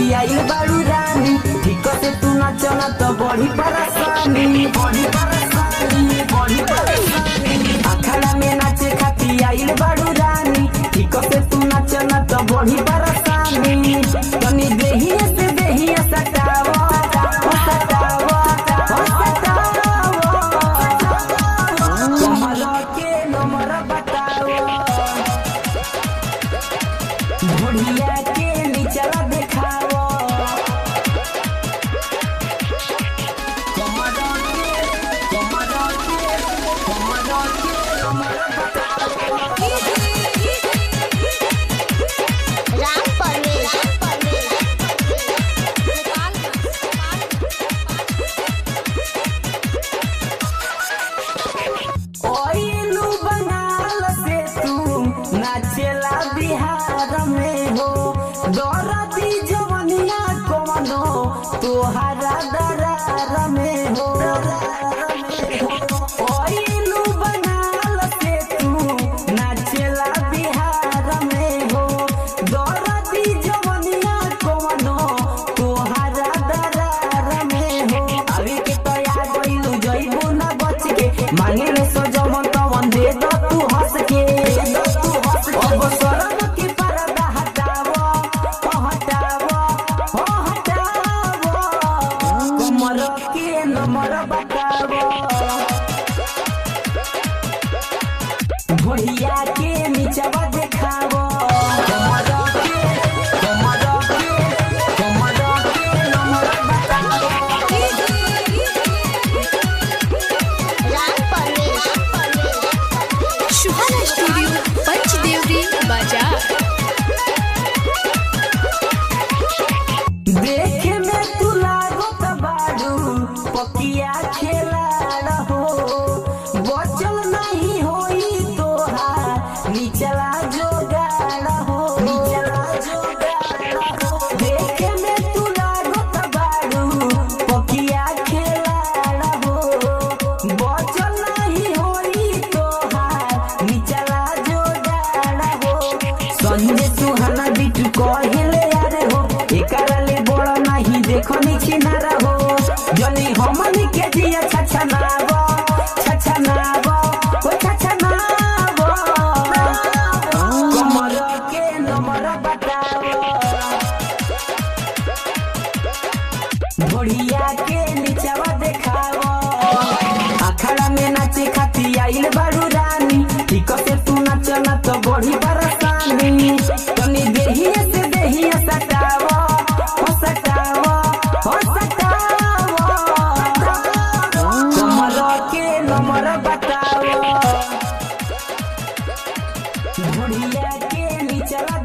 खाती आइल बारू रानी, ठीक से तू नाचना तो बड़ी परेशानी, बड़ी परेशानी, बड़ी परेशानी। अखाड़ा में नाचे खाती आइल बारू रानी, ठीक से तू नाचना तो बड़ी परेशानी। तनी देहिया से देहिया सटावा, सटावा, सटावा। कमर के नंबर बताओ, बढ़िया के नीचला देखाओ। कमर के नंबर बताओ। राम परवेश ओइलू बंगाल से तू नाचेला बिहार में हो, दौरती जवनिया कवनो तोहरा दरार में हो। ओइलू बंगाल से तू नाचेला बिहार में हो, दौरती जवनिया कवनो तोहरा दरार में हो। अभी के तैयार गइलू जइबू ना बच के, मांगे में सजमन तवन दे दो तू हंस के। अब शरम के पर्दा हटावो, हटावो, हटावो। कमर के नंबर बतावो, बढ़िया के नीचवा देखावो। कमर के नंबर बतावो। राम परवेश सुहाना स्टूडियो पंचदेवरी बाजार। देखे में तू लागो बारू पकिया खेला हो, बचल नहीं होई तोहार नीचला जोगाड़ हो, नीचला जोगाड़ हो। देखे में तू लागो बारू पकिया खेला हो, बचल नहीं होई तोहार नीचला जोगाड़ हो। संजय सुहाना बिटू कहले यार हो, एकरा ले बड़ा नहीं देखो नीचे ना रहो। जनी हमनी के दिया छछनावो, छछनावो, ओ छछनावो। कमर के नंबर बताओ, बढ़िया के नीचवा देखाओ। अखाड़ा में नाचे खाती आइल बारू रानी, ठीक से तू नाचना तो बड़ी परेशानी। तनी देहिया से देहिया सटावो, सटावो, सटावो। कमर के नंबर बताओ, बढ़िया के नीचला